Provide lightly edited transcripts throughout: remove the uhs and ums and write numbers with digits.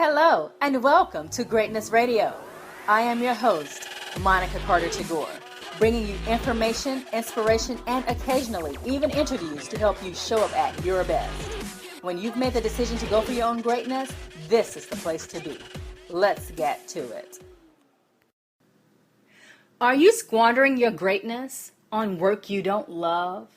Hello and welcome to Greatness Radio. I am your host, Monica Carter-Tagore, bringing you information, inspiration, and occasionally even interviews to help you show up at your best. When you've made the decision to go for your own greatness, this is the place to be. Let's get to it. Are you squandering your greatness on work you don't love?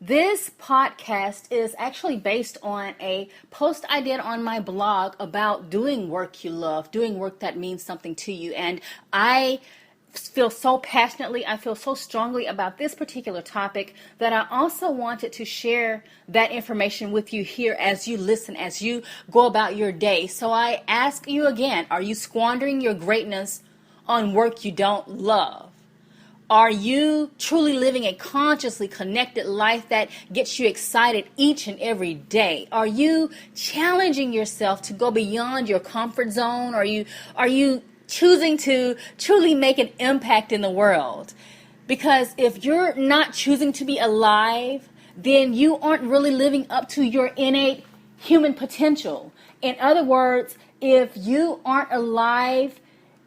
This podcast is actually based on a post I did on my blog about doing work you love, doing work that means something to you. And I feel so passionately, I feel so strongly about this particular topic that I also wanted to share that information with you here as you listen, as you go about your day. So I ask you again, are you squandering your greatness on work you don't love? Are you truly living a consciously connected life that gets you excited each and every day? Are you challenging yourself to go beyond your comfort zone? Are you choosing to truly make an impact in the world? Because if you're not choosing to be alive, then you aren't really living up to your innate human potential. In other words, if you aren't alive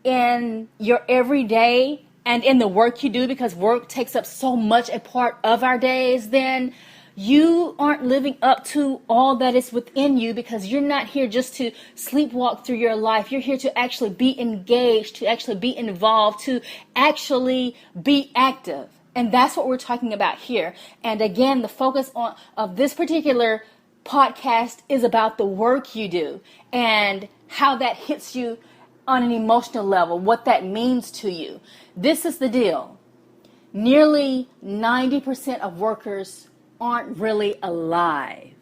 in your everyday and in the work you do, because work takes up so much a part of our days, then you aren't living up to all that is within you, because you're not here just to sleepwalk through your life. You're here to actually be engaged, to actually be involved, to actually be active. And that's what we're talking about here. And again, the focus of this particular podcast is about the work you do and how that hits you on an emotional level, what that means to you. This is the deal. Nearly 90% of workers aren't really alive.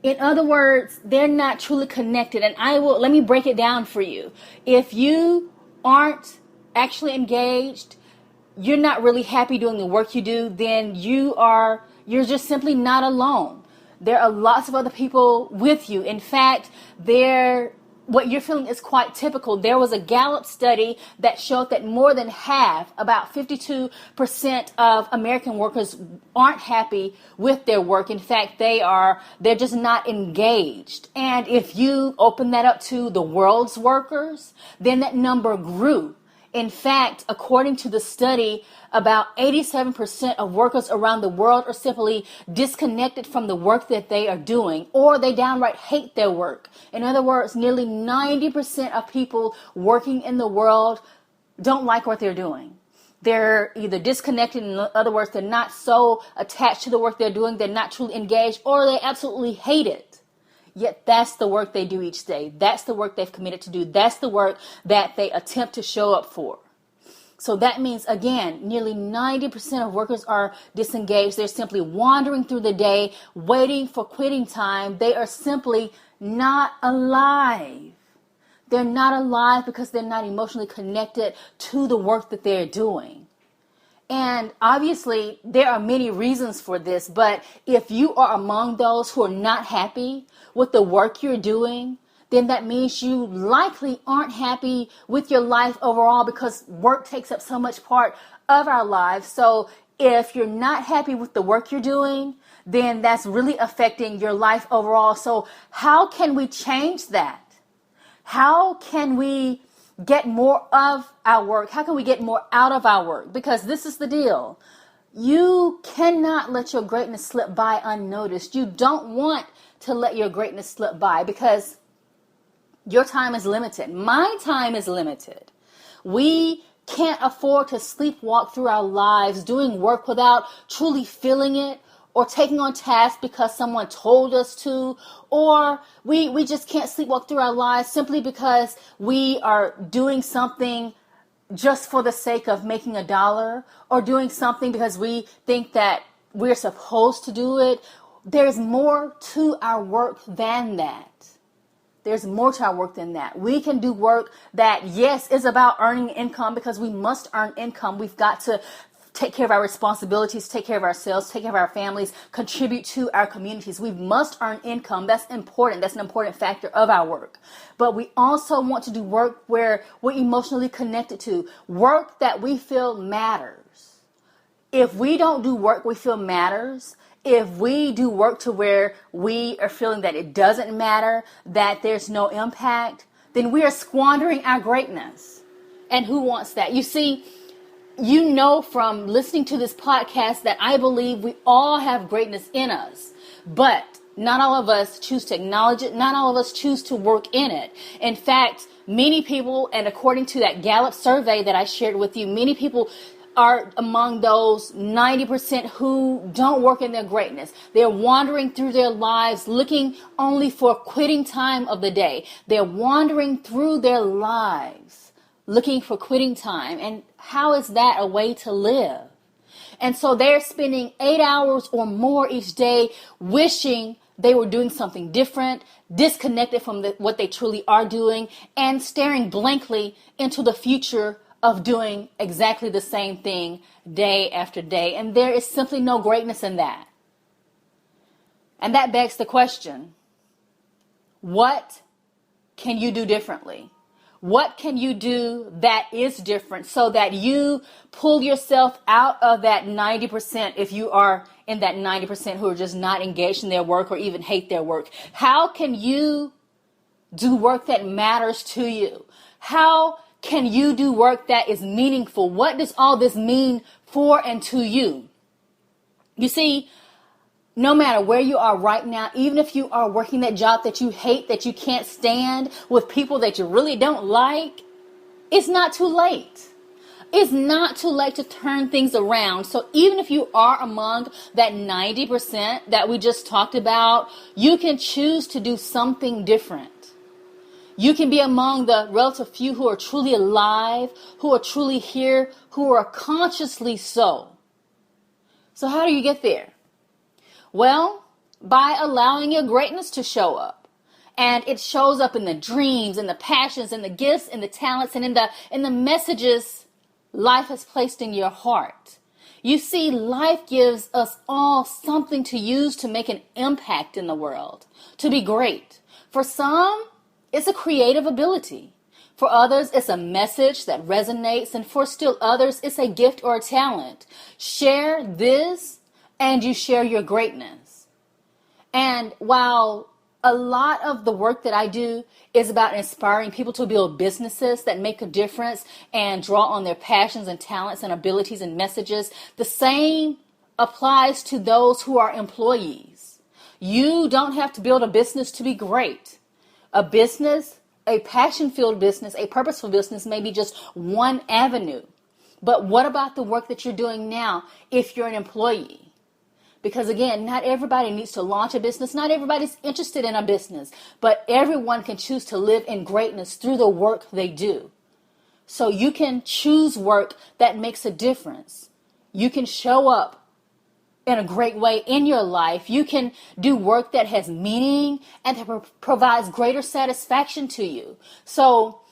In other words, they're not truly connected. And let me break it down for you. If you aren't actually engaged, you're not really happy doing the work you do, then you're just simply not alone. There are lots of other people with you. In fact, what you're feeling is quite typical. There was a Gallup study that showed that more than half, about 52% of American workers aren't happy with their work. In fact, they're just not engaged. And if you open that up to the world's workers, then that number grew. In fact, according to the study, about 87% of workers around the world are simply disconnected from the work that they are doing, or they downright hate their work. In other words, nearly 90% of people working in the world don't like what they're doing. They're either disconnected, in other words, they're not so attached to the work they're doing, they're not truly engaged, or they absolutely hate it. Yet that's the work they do each day. That's the work they've committed to do. That's the work that they attempt to show up for. So that means, again, nearly 90% of workers are disengaged. They're simply wandering through the day, waiting for quitting time. They are simply not alive. They're not alive because they're not emotionally connected to the work that they're doing. And obviously, there are many reasons for this, but if you are among those who are not happy with the work you're doing, then that means you likely aren't happy with your life overall, because work takes up so much part of our lives. So if you're not happy with the work you're doing, then that's really affecting your life overall. So how can we change that? How can we get more of our work? How can we get more out of our work? Because this is the deal. You cannot let your greatness slip by unnoticed. You don't want to let your greatness slip by, because your time is limited. My time is limited. We can't afford to sleepwalk through our lives doing work without truly feeling it, or taking on tasks because someone told us to, or we just can't sleepwalk through our lives simply because we are doing something just for the sake of making a dollar, or doing something because we think that we're supposed to do it. There's more to our work than that. There's more to our work than that. We can do work that, yes, is about earning income, because we must earn income. We've got to take care of our responsibilities, take care of ourselves, take care of our families, contribute to our communities. We must earn income. That's important. That's an important factor of our work. But we also want to do work where we're emotionally connected to, work that we feel matters. If we don't do work we feel matters, if we do work to where we are feeling that it doesn't matter, that there's no impact, then we are squandering our greatness. And who wants that? You see, you know from listening to this podcast that I believe we all have greatness in us, but not all of us choose to acknowledge it. Not all of us choose to work in it. In fact, many people, and according to that Gallup survey that I shared with you, many people are among those 90% who don't work in their greatness. They're wandering through their lives looking only for quitting time of the day. They're wandering through their lives looking for quitting time. And how is that a way to live? And so they're spending 8 hours or more each day wishing they were doing something different, disconnected from what they truly are doing, and staring blankly into the future of doing exactly the same thing day after day. And there is simply no greatness in that. And that begs the question, what can you do differently? What can you do that is different so that you pull yourself out of that 90% if you are in that 90% who are just not engaged in their work or even hate their work? How can you do work that matters to you? How can you do work that is meaningful? What does all this mean for and to you? You see, no matter where you are right now, even if you are working that job that you hate, that you can't stand, with people that you really don't like, it's not too late. It's not too late to turn things around. So even if you are among that 90% that we just talked about, you can choose to do something different. You can be among the relative few who are truly alive, who are truly here, who are consciously so. So how do you get there? Well, by allowing your greatness to show up. And it shows up in the dreams and the passions and the gifts and the talents and in the messages life has placed in your heart. You see, life gives us all something to use to make an impact in the world, to be great. For some, it's a creative ability. For others, it's a message that resonates. And for still others, it's a gift or a talent. Share this and you share your greatness. And while a lot of the work that I do is about inspiring people to build businesses that make a difference and draw on their passions and talents and abilities and messages, the same applies to those who are employees. You don't have to build a business to be great. A business, a passion-filled business, a purposeful business may be just one avenue. But what about the work that you're doing now if you're an employee? Because again, not everybody needs to launch a business. Not everybody's interested in a business. But everyone can choose to live in greatness through the work they do. So you can choose work that makes a difference. You can show up in a great way in your life. You can do work that has meaning and that provides greater satisfaction to you. So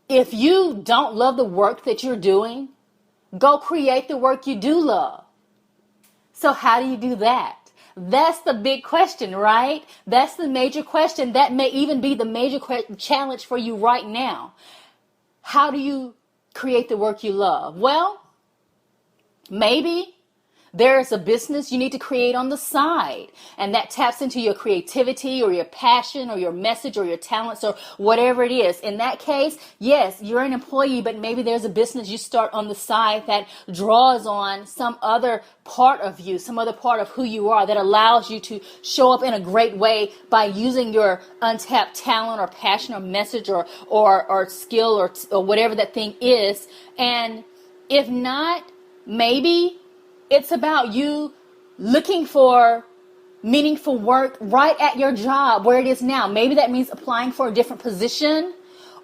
if you don't love the work that you're doing, go create the work you do love. So how do you do that? That's the big question, right? That's the major question. That may even be the major challenge for you right now. How do you create the work you love? Well, maybe there's a business you need to create on the side, and that taps into your creativity or your passion or your message or your talents or whatever it is. In that case, yes, you're an employee, but maybe there's a business you start on the side that draws on some other part of you, some other part of who you are that allows you to show up in a great way by using your untapped talent or passion or message or skill or whatever that thing is. And if not, maybe it's about you looking for meaningful work right at your job where it is now. Maybe that means applying for a different position,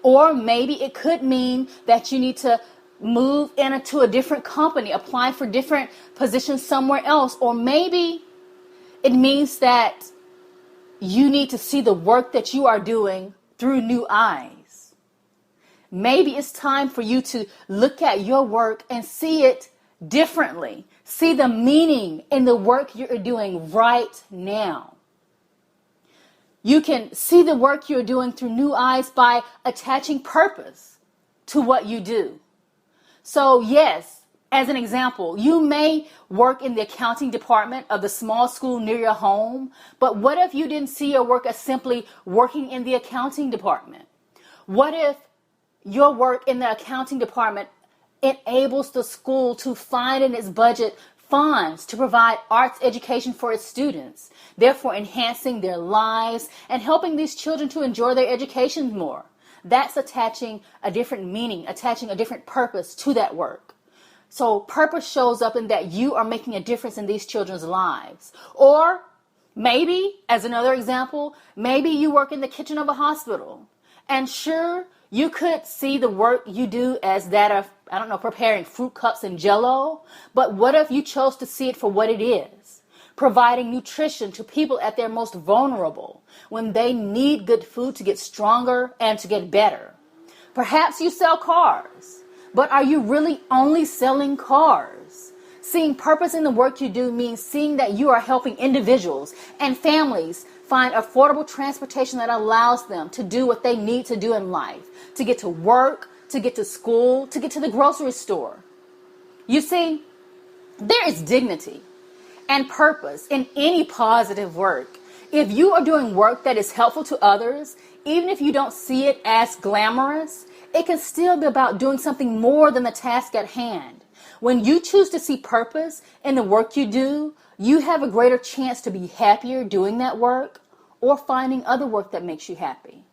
or maybe it could mean that you need to move into a different company, apply for different positions somewhere else, or maybe it means that you need to see the work that you are doing through new eyes. Maybe it's time for you to look at your work and see it differently. See the meaning in the work you're doing right now. You can see the work you're doing through new eyes by attaching purpose to what you do. So yes, As an example, you may work in the accounting department of the small school near your home, but what if you didn't see your work as simply working in the accounting department? What if your work in the accounting department enables the school to find in its budget funds to provide arts education for its students, therefore enhancing their lives and helping these children to enjoy their education more? That's attaching a different meaning, attaching a different purpose to that work. So purpose shows up in that you are making a difference in these children's lives. Or maybe, as another example, maybe you work in the kitchen of a hospital. And sure, you could see the work you do as that of, preparing fruit cups and jello. But what if you chose to see it for what it is? Providing nutrition to people at their most vulnerable when they need good food to get stronger and to get better. Perhaps you sell cars, but are you really only selling cars? Seeing purpose in the work you do means seeing that you are helping individuals and families find affordable transportation that allows them to do what they need to do in life, to get to work, to get to school, to get to the grocery store. You see, there is dignity and purpose in any positive work. If you are doing work that is helpful to others, even if you don't see it as glamorous, it can still be about doing something more than the task at hand. When you choose to see purpose in the work you do, you have a greater chance to be happier doing that work or finding other work that makes you happy.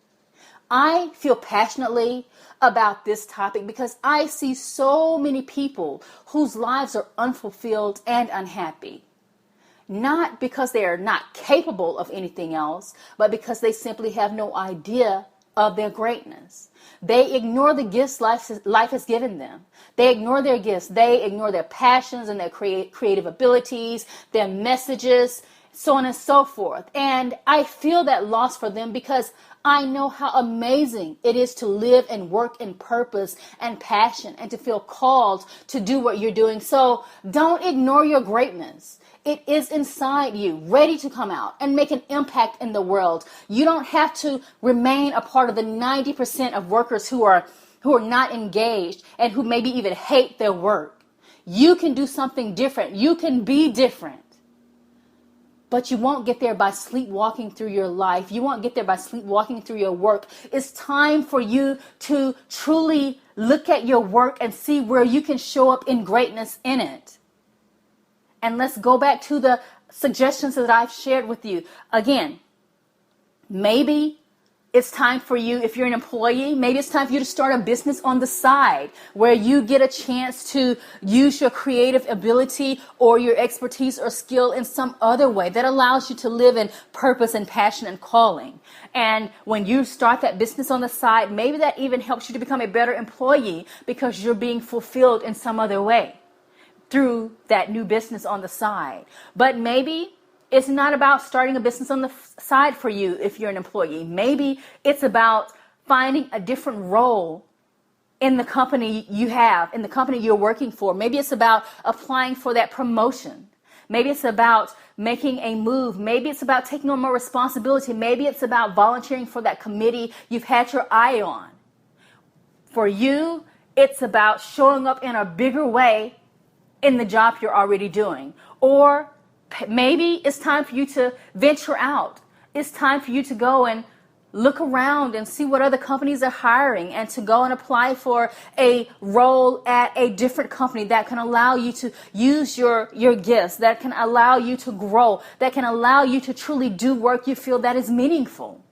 I feel passionately about this topic because I see so many people whose lives are unfulfilled and unhappy. Not because they are not capable of anything else, but because they simply have no idea of their greatness. They ignore the gifts life has given them. They ignore their gifts. They ignore their passions and their creative abilities, their messages, so on and so forth. And I feel that loss for them because I know how amazing it is to live and work in purpose and passion and to feel called to do what you're doing. So don't ignore your greatness. It is inside you, ready to come out and make an impact in the world. You don't have to remain a part of the 90% of workers who are not engaged and who maybe even hate their work. You can do something different. You can be different. But you won't get there by sleepwalking through your life. You won't get there by sleepwalking through your work. It's time for you to truly look at your work and see where you can show up in greatness in it. And let's go back to the suggestions that I've shared with you. Again, maybe it's time for you, if you're an employee, maybe it's time for you to start a business on the side where you get a chance to use your creative ability or your expertise or skill in some other way that allows you to live in purpose and passion and calling. And when you start that business on the side, maybe that even helps you to become a better employee because you're being fulfilled in some other way through that new business on the side. But maybe it's not about starting a business on the side for you if you're an employee. Maybe it's about finding a different role in the company you have, in the company you're working for. Maybe it's about applying for that promotion. Maybe it's about making a move. Maybe it's about taking on more responsibility. Maybe it's about volunteering for that committee you've had your eye on. For you, it's about showing up in a bigger way in the job you're already doing. Or maybe it's time for you to venture out. It's time for you to go and look around and see what other companies are hiring and to go and apply for a role at a different company that can allow you to use your gifts, that can allow you to grow, that can allow you to truly do work you feel that is meaningful.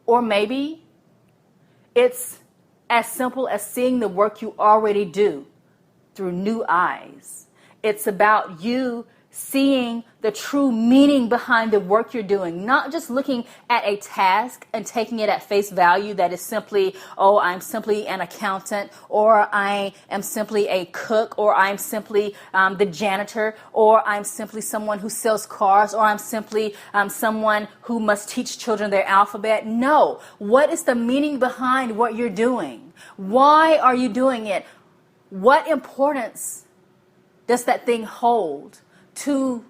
Or maybe it's as simple as seeing the work you already do through new eyes. It's about you seeing the true meaning behind the work you're doing, not just looking at a task and taking it at face value that is simply, oh, I'm simply an accountant, or I am simply a cook, or I'm simply the janitor, or I'm simply someone who sells cars, or I'm simply someone who must teach children their alphabet. No. What is the meaning behind what you're doing? Why are you doing it? What importance does that thing hold to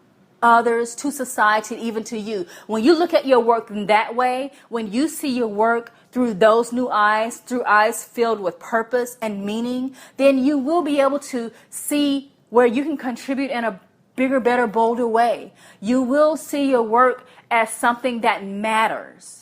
others, to society, even to you. When you look at your work in that way, when you see your work through those new eyes, through eyes filled with purpose and meaning, then you will be able to see where you can contribute in a bigger, better, bolder way. You will see your work as something that matters.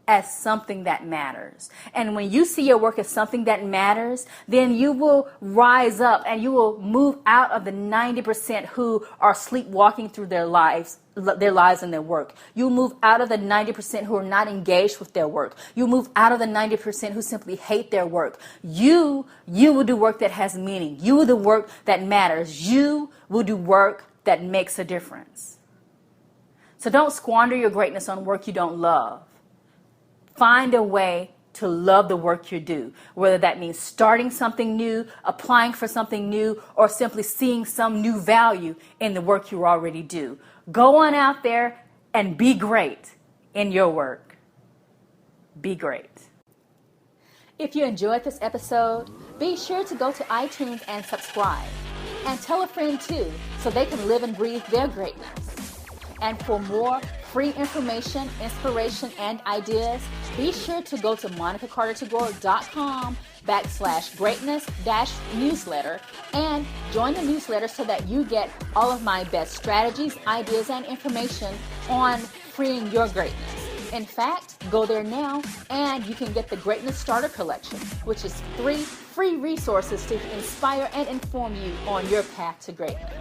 As something that matters. And when you see your work as something that matters, then you will rise up and you will move out of the 90% who are sleepwalking through their lives and their work. You'll move out of the 90% who are not engaged with their work. You'll move out of the 90% who simply hate their work. You will do work that has meaning. You will do work that matters. You will do work that makes a difference. So don't squander your greatness on work you don't love. Find a way to love the work you do, whether that means starting something new, applying for something new, or simply seeing some new value in the work you already do. Go on out there and be great in your work. Be great. If you enjoyed this episode, be sure to go to iTunes and subscribe. And tell a friend too, so they can live and breathe their greatness. And for more free information, inspiration, and ideas, be sure to go to monicacartertogore.com/greatness-newsletter and join the newsletter so that you get all of my best strategies, ideas, and information on freeing your greatness. In fact, go there now and you can get the Greatness Starter Collection, which is 3 free resources to inspire and inform you on your path to greatness.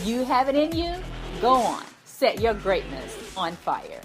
You have it in you? Go on. Set your greatness on fire.